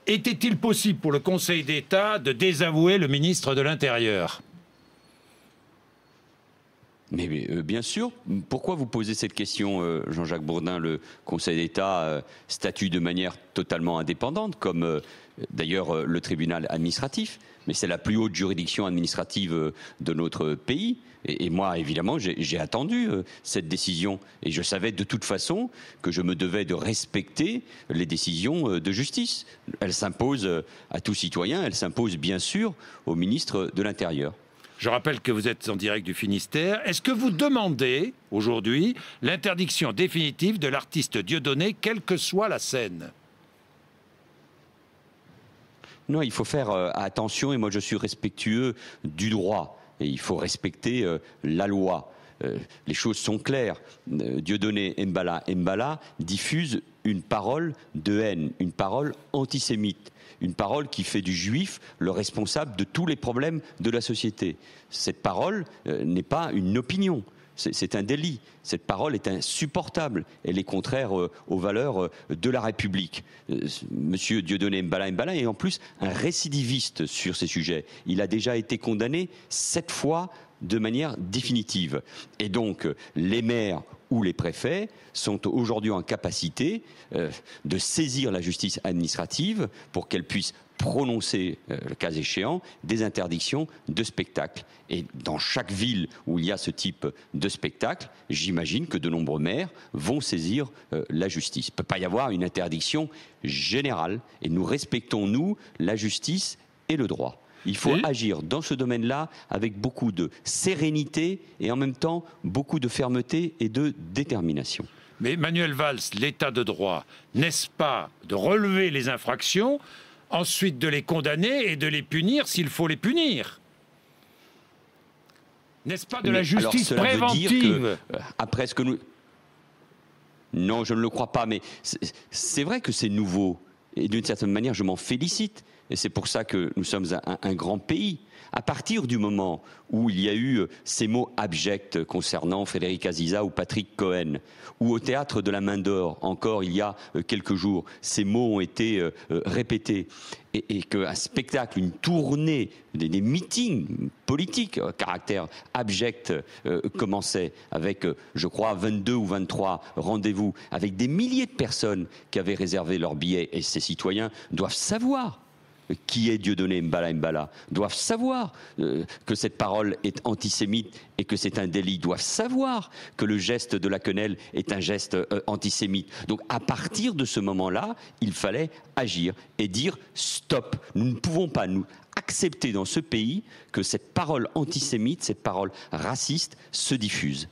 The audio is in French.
Était-il possible pour le Conseil d'État de désavouer le ministre de l'Intérieur ? Mais bien sûr. Pourquoi vous posez cette question, Jean-Jacques Bourdin? Le Conseil d'État statue de manière totalement indépendante, comme d'ailleurs le tribunal administratif. Mais c'est la plus haute juridiction administrative de notre pays. Et moi, évidemment, j'ai attendu cette décision. Et je savais de toute façon que je me devais de respecter les décisions de justice. Elle s'impose à tout citoyen, elle s'impose bien sûr au ministre de l'Intérieur. Je rappelle que vous êtes en direct du Finistère. Est-ce que vous demandez aujourd'hui l'interdiction définitive de l'artiste Dieudonné, quelle que soit la scène ? Non, il faut faire attention, et moi je suis respectueux du droit. Et il faut respecter la loi. Les choses sont claires. Dieudonné Mbala diffuse une parole de haine, une parole antisémite. Une parole qui fait du juif le responsable de tous les problèmes de la société. Cette parole n'est pas une opinion, c'est un délit. Cette parole est insupportable, elle est contraire aux valeurs de la République. Monsieur Dieudonné Mbala est en plus un récidiviste sur ces sujets. Il a déjà été condamné 7 fois de manière définitive. Et donc, les maires ou les préfets sont aujourd'hui en capacité de saisir la justice administrative pour qu'elle puisse prononcer, le cas échéant, des interdictions de spectacle. Et dans chaque ville où il y a ce type de spectacle, j'imagine que de nombreux maires vont saisir la justice. Il ne peut pas y avoir une interdiction générale. Et nous respectons, nous, la justice et le droit. Il faut agir dans ce domaine-là avec beaucoup de sérénité et en même temps beaucoup de fermeté et de détermination. Mais Manuel Valls, l'état de droit, n'est-ce pas de relever les infractions, ensuite de les condamner et de les punir s'il faut les punir? N'est-ce pas de la justice préventive? Après ce que nous... Non, je ne le crois pas, mais c'est vrai que c'est nouveau. Et d'une certaine manière, je m'en félicite. Et c'est pour ça que nous sommes un grand pays. À partir du moment où il y a eu ces mots abjects concernant Frédéric Aziza ou Patrick Cohen, ou au Théâtre de la Main d'Or, encore il y a quelques jours, ces mots ont été répétés, et qu'un spectacle, une tournée, des meetings politiques à caractère abject commençait avec, je crois, 22 ou 23 rendez-vous, avec des milliers de personnes qui avaient réservé leurs billets, et ces citoyens doivent savoir qui est Dieudonné Mbala, doivent savoir que cette parole est antisémite et que c'est un délit, doivent savoir que le geste de la quenelle est un geste antisémite. Donc à partir de ce moment-là, il fallait agir et dire stop. Nous ne pouvons pas nous accepter dans ce pays que cette parole antisémite, cette parole raciste se diffuse.